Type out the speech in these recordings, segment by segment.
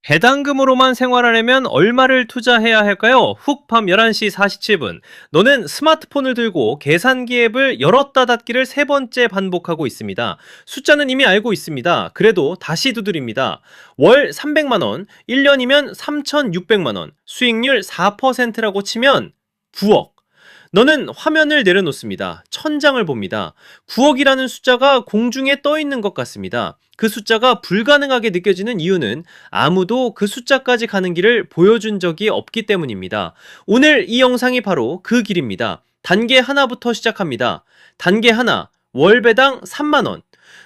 배당금으로만 생활하려면 얼마를 투자해야 할까요? 훅 밤 11시 47분. 너는 스마트폰을 들고 계산기 앱을 열었다 닫기를 세 번째 반복하고 있습니다. 숫자는 이미 알고 있습니다. 그래도 다시 두드립니다. 월 300만원, 1년이면 3,600만원, 수익률 4%라고 치면 9억. 너는 화면을 내려놓습니다. 천장을 봅니다. 9억이라는 숫자가 공중에 떠 있는 것 같습니다. 그 숫자가 불가능하게 느껴지는 이유는 아무도 그 숫자까지 가는 길을 보여준 적이 없기 때문입니다. 오늘 이 영상이 바로 그 길입니다. 단계 하나부터 시작합니다. 단계 하나, 월배당 3만원.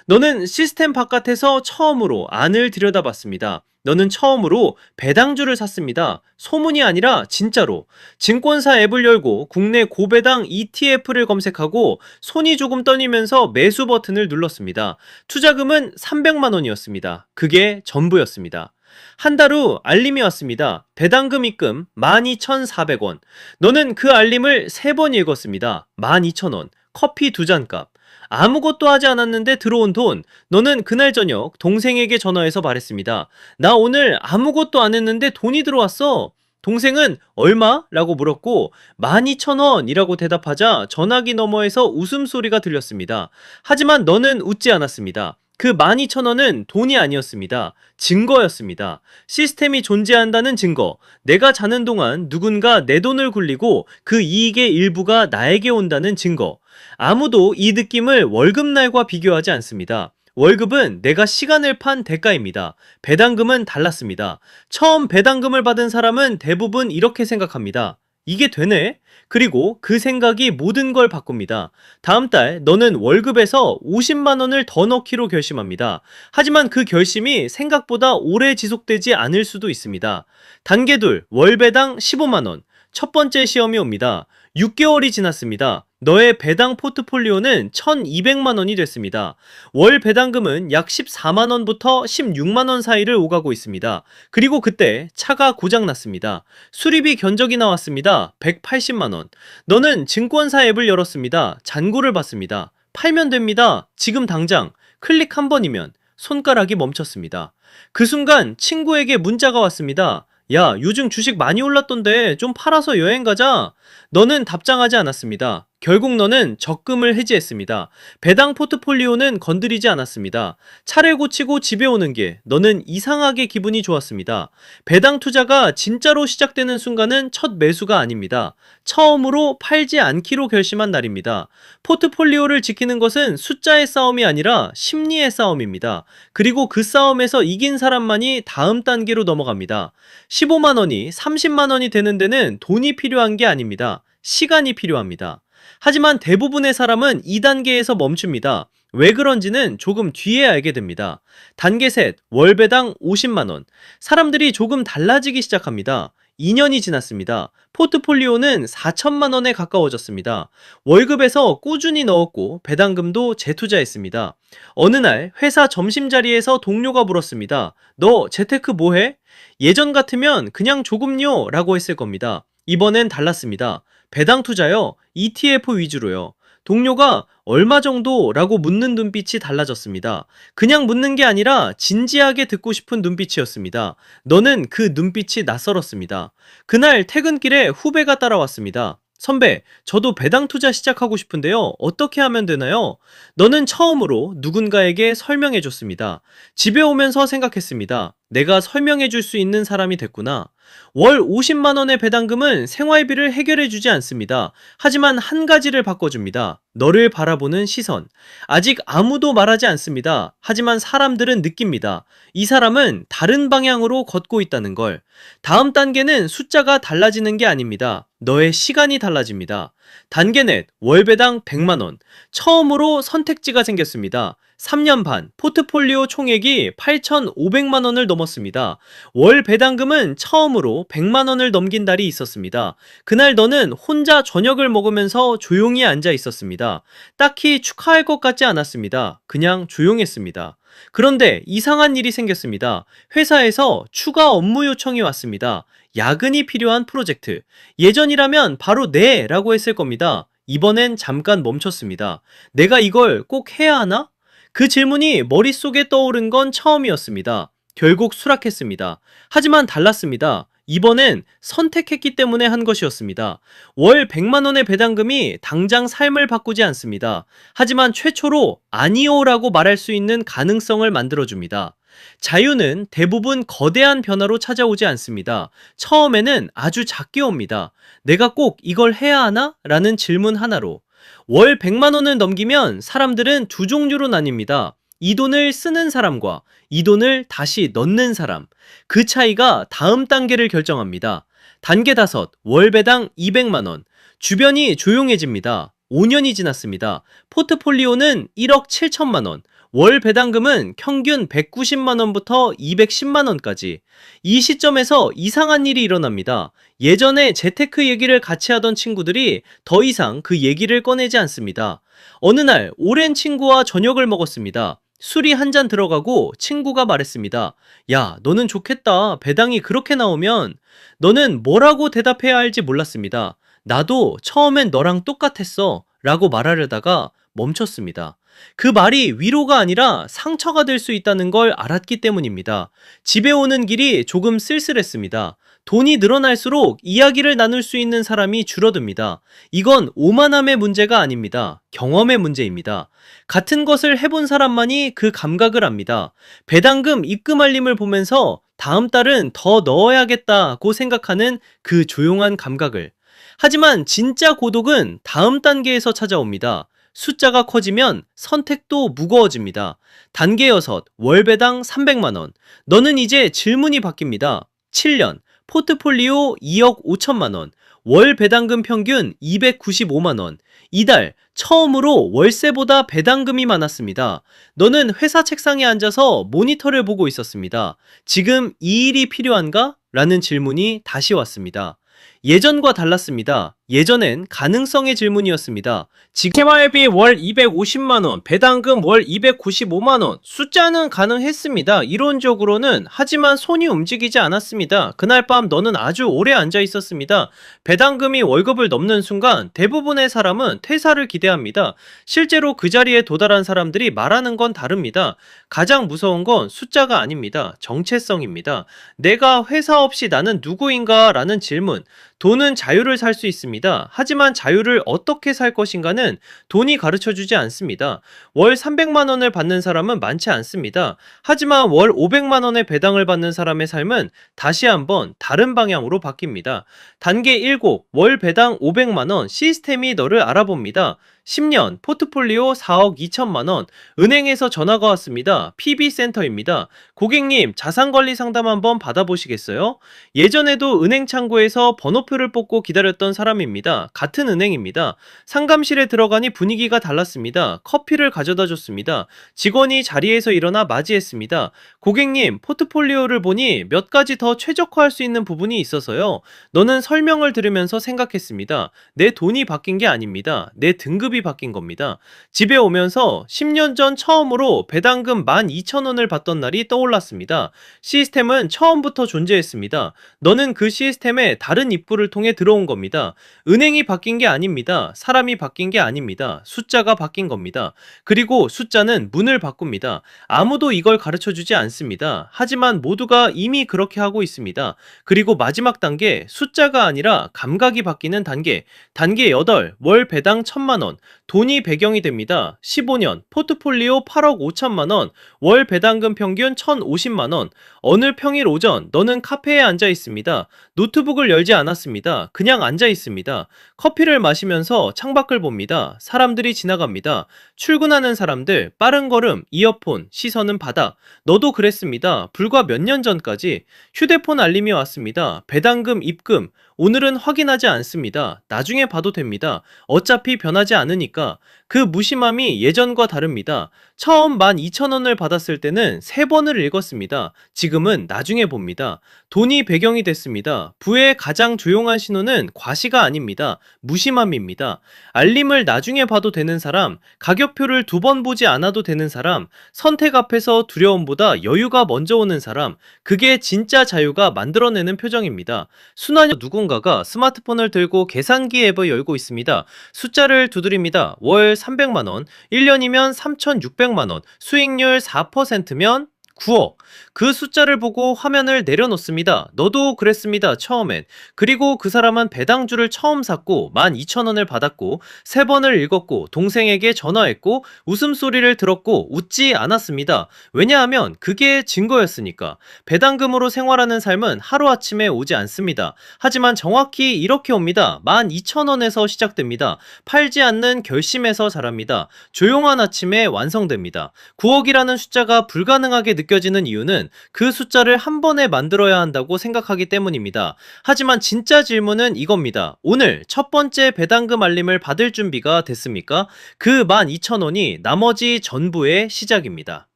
너는 시스템 바깥에서 처음으로 안을 들여다봤습니다. 너는 처음으로 배당주를 샀습니다. 소문이 아니라 진짜로. 증권사 앱을 열고 국내 고배당 ETF를 검색하고 손이 조금 떨리면서 매수 버튼을 눌렀습니다. 투자금은 300만 원이었습니다. 그게 전부였습니다. 한 달 후 알림이 왔습니다. 배당금 입금 12,400원. 너는 그 알림을 3번 읽었습니다. 12,000원. 커피 2잔 값. 아무것도 하지 않았는데 들어온 돈. 너는 그날 저녁 동생에게 전화해서 말했습니다. 나 오늘 아무것도 안 했는데 돈이 들어왔어. 동생은 얼마? 라고 물었고 12,000원이라고 대답하자 전화기 너머에서 웃음소리가 들렸습니다. 하지만 너는 웃지 않았습니다. 그 12,000원은 돈이 아니었습니다. 증거였습니다. 시스템이 존재한다는 증거. 내가 자는 동안 누군가 내 돈을 굴리고 그 이익의 일부가 나에게 온다는 증거. 아무도 이 느낌을 월급날과 비교하지 않습니다. 월급은 내가 시간을 판 대가입니다. 배당금은 달랐습니다. 처음 배당금을 받은 사람은 대부분 이렇게 생각합니다. 이게 되네? 그리고 그 생각이 모든 걸 바꿉니다. 다음 달 너는 월급에서 50만 원을 더 넣기로 결심합니다. 하지만 그 결심이 생각보다 오래 지속되지 않을 수도 있습니다. 단계 둘, 월배당 15만 원. 첫 번째 시험이 옵니다. 6개월이 지났습니다. 너의 배당 포트폴리오는 1,200만 원이 됐습니다. 월 배당금은 약 14만 원부터 16만 원 사이를 오가고 있습니다. 그리고 그때 차가 고장났습니다. 수리비 견적이 나왔습니다. 180만 원. 너는 증권사 앱을 열었습니다. 잔고를 봤습니다. 팔면 됩니다. 지금 당장. 클릭 한 번이면. 손가락이 멈췄습니다. 그 순간 친구에게 문자가 왔습니다. 야, 요즘 주식 많이 올랐던데 좀 팔아서 여행 가자. 너는 답장하지 않았습니다. 결국 너는 적금을 해지했습니다. 배당 포트폴리오는 건드리지 않았습니다. 차를 고치고 집에 오는 게 너는 이상하게 기분이 좋았습니다. 배당 투자가 진짜로 시작되는 순간은 첫 매수가 아닙니다. 처음으로 팔지 않기로 결심한 날입니다. 포트폴리오를 지키는 것은 숫자의 싸움이 아니라 심리의 싸움입니다. 그리고 그 싸움에서 이긴 사람만이 다음 단계로 넘어갑니다. 15만 원이 30만 원이 되는 데는 돈이 필요한 게 아닙니다. 시간이 필요합니다. 하지만 대부분의 사람은 2단계에서 멈춥니다. 왜 그런지는 조금 뒤에 알게 됩니다. 단계 셋, 월배당 50만원. 사람들이 조금 달라지기 시작합니다. 2년이 지났습니다. 포트폴리오는 4천만 원에 가까워졌습니다. 월급에서 꾸준히 넣었고 배당금도 재투자했습니다. 어느 날 회사 점심자리에서 동료가 물었습니다. 너 재테크 뭐해? 예전 같으면 그냥 조금요 라고 했을 겁니다. 이번엔 달랐습니다. 배당 투자요? ETF 위주로요. 동료가 얼마 정도? 라고 묻는 눈빛이 달라졌습니다. 그냥 묻는 게 아니라 진지하게 듣고 싶은 눈빛이었습니다. 너는 그 눈빛이 낯설었습니다. 그날 퇴근길에 후배가 따라왔습니다. 선배, 저도 배당 투자 시작하고 싶은데요. 어떻게 하면 되나요? 너는 처음으로 누군가에게 설명해 줬습니다. 집에 오면서 생각했습니다. 내가 설명해 줄 수 있는 사람이 됐구나. 월 50만 원의 배당금은 생활비를 해결해 주지 않습니다. 하지만 한 가지를 바꿔줍니다. 너를 바라보는 시선. 아직 아무도 말하지 않습니다. 하지만 사람들은 느낍니다. 이 사람은 다른 방향으로 걷고 있다는 걸. 다음 단계는 숫자가 달라지는 게 아닙니다. 너의 시간이 달라집니다. 단계 넷, 월배당 100만 원. 처음으로 선택지가 생겼습니다. 3년 반, 포트폴리오 총액이 8,500만 원을 넘었습니다. 월 배당금은 처음으로 100만 원을 넘긴 달이 있었습니다. 그날 너는 혼자 저녁을 먹으면서 조용히 앉아 있었습니다. 딱히 축하할 것 같지 않았습니다. 그냥 조용했습니다. 그런데 이상한 일이 생겼습니다. 회사에서 추가 업무 요청이 왔습니다. 야근이 필요한 프로젝트. 예전이라면 바로 네 라고 했을 겁니다. 이번엔 잠깐 멈췄습니다. 내가 이걸 꼭 해야 하나? 그 질문이 머릿속에 떠오른 건 처음이었습니다. 결국 수락했습니다. 하지만 달랐습니다. 이번엔 선택했기 때문에 한 것이었습니다. 월 100만 원의 배당금이 당장 삶을 바꾸지 않습니다. 하지만 최초로 아니오라고 말할 수 있는 가능성을 만들어줍니다. 자유는 대부분 거대한 변화로 찾아오지 않습니다. 처음에는 아주 작게 옵니다. 내가 꼭 이걸 해야 하나? 라는 질문 하나로. 월 100만 원을 넘기면 사람들은 두 종류로 나뉩니다. 이 돈을 쓰는 사람과 이 돈을 다시 넣는 사람. 그 차이가 다음 단계를 결정합니다. 단계 5, 월 배당 200만 원. 주변이 조용해집니다. 5년이 지났습니다. 포트폴리오는 1억 7천만 원. 월 배당금은 평균 190만 원부터 210만 원까지. 이 시점에서 이상한 일이 일어납니다. 예전에 재테크 얘기를 같이 하던 친구들이 더 이상 그 얘기를 꺼내지 않습니다. 어느 날 오랜 친구와 저녁을 먹었습니다. 술이 한 잔 들어가고 친구가 말했습니다. 야, 너는 좋겠다. 배당이 그렇게 나오면. 너는 뭐라고 대답해야 할지 몰랐습니다. 나도 처음엔 너랑 똑같았어. 라고 말하려다가 멈췄습니다. 그 말이 위로가 아니라 상처가 될 수 있다는 걸 알았기 때문입니다. 집에 오는 길이 조금 쓸쓸했습니다. 돈이 늘어날수록 이야기를 나눌 수 있는 사람이 줄어듭니다. 이건 오만함의 문제가 아닙니다. 경험의 문제입니다. 같은 것을 해본 사람만이 그 감각을 압니다. 배당금 입금 알림을 보면서 다음 달은 더 넣어야겠다고 생각하는 그 조용한 감각을. 하지만 진짜 고독은 다음 단계에서 찾아옵니다. 숫자가 커지면 선택도 무거워집니다. 단계 6, 월배당 300만 원. 너는 이제 질문이 바뀝니다. 7년, 포트폴리오 2억 5천만 원, 월 배당금 평균 295만 원. 이달 처음으로 월세보다 배당금이 많았습니다. 너는 회사 책상에 앉아서 모니터를 보고 있었습니다. 지금 이 일이 필요한가? 라는 질문이 다시 왔습니다. 예전과 달랐습니다. 예전엔 가능성의 질문이었습니다. 지금 생활비 월 250만원, 배당금 월 295만원, 숫자는 가능했습니다. 이론적으로는. 하지만 손이 움직이지 않았습니다. 그날 밤 너는 아주 오래 앉아 있었습니다. 배당금이 월급을 넘는 순간 대부분의 사람은 퇴사를 기대합니다. 실제로 그 자리에 도달한 사람들이 말하는 건 다릅니다. 가장 무서운 건 숫자가 아닙니다. 정체성입니다. 내가 회사 없이 나는 누구인가? 라는 질문. 돈은 자유를 살 수 있습니다. 하지만 자유를 어떻게 살 것인가는 돈이 가르쳐주지 않습니다. 월 300만 원을 받는 사람은 많지 않습니다. 하지만 월 500만 원의 배당을 받는 사람의 삶은 다시 한번 다른 방향으로 바뀝니다. 단계 7, 월 배당 500만 원, 시스템이 너를 알아봅니다. 10년, 포트폴리오 4억 2천만 원, 은행에서 전화가 왔습니다. PB센터입니다. 고객님, 자산관리 상담 한번 받아보시겠어요? 예전에도 은행 창구에서 번호표를 뽑고 기다렸던 사람입니다. 같은 은행입니다. 상담실에 들어가니 분위기가 달랐습니다. 커피를 가져다 줬습니다. 직원이 자리에서 일어나 맞이했습니다. 고객님, 포트폴리오를 보니 몇 가지 더 최적화할 수 있는 부분이 있어서요. 너는 설명을 들으면서 생각했습니다. 내 돈이 바뀐 게 아닙니다. 내 등급이 바뀐 겁니다. 집에 오면서 10년 전 처음으로 배당금 12,000원을 받던 날이 떠올랐습니다. 시스템은 처음부터 존재했습니다. 너는 그 시스템에 다른 입구를 통해 들어온 겁니다. 은행이 바뀐 게 아닙니다. 사람이 바뀐 게 아닙니다. 숫자가 바뀐 겁니다. 그리고 숫자는 문을 바꿉니다. 아무도 이걸 가르쳐주지 않습니다. 하지만 모두가 이미 그렇게 하고 있습니다. 그리고 마지막 단계, 숫자가 아니라 감각이 바뀌는 단계. 단계 8, 월 배당 1,000만 원. 돈이 배경이 됩니다. 15년, 포트폴리오 8억 5천만 원, 월 배당금 평균 1,050만 원. 어느 평일 오전, 너는 카페에 앉아 있습니다. 노트북을 열지 않았습니다. 그냥 앉아 있습니다. 커피를 마시면서 창밖을 봅니다. 사람들이 지나갑니다. 출근하는 사람들, 빠른 걸음, 이어폰, 시선은 바닥. 너도 그랬습니다. 불과 몇 년 전까지. 휴대폰 알림이 왔습니다. 배당금 입금. 오늘은 확인하지 않습니다. 나중에 봐도 됩니다. 어차피 변하지 않으니까. 그 무심함이 예전과 다릅니다. 처음 12,000원을 받았을 때는 3번을 읽었습니다. 지금은 나중에 봅니다. 돈이 배경이 됐습니다. 부의 가장 조용한 신호는 과시가 아닙니다. 무심함입니다. 알림을 나중에 봐도 되는 사람, 가격표를 2번 보지 않아도 되는 사람, 선택 앞에서 두려움보다 여유가 먼저 오는 사람, 그게 진짜 자유가 만들어내는 표정입니다. 순환형 누군가가 스마트폰을 들고 계산기 앱을 열고 있습니다. 숫자를 두드립니다. 월 300만 원, 1년이면 3,600만 원, 수익률 4%면 9억. 그 숫자를 보고 화면을 내려놓습니다. 너도 그랬습니다, 처음엔. 그리고 그 사람은 배당주를 처음 샀고 12,000원을 받았고 3번을 읽었고 동생에게 전화했고 웃음소리를 들었고 웃지 않았습니다. 왜냐하면 그게 증거였으니까. 배당금으로 생활하는 삶은 하루아침에 오지 않습니다. 하지만 정확히 이렇게 옵니다. 12,000원에서 시작됩니다. 팔지 않는 결심에서 자랍니다. 조용한 아침에 완성됩니다. 9억이라는 숫자가 불가능하게 느껴지는 이유는 그 숫자를 한 번에 만들어야 한다고 생각하기 때문입니다. 하지만 진짜 질문은 이겁니다. 오늘 첫 번째 배당금 알림을 받을 준비가 됐습니까? 그 12,000원이 나머지 전부의 시작입니다.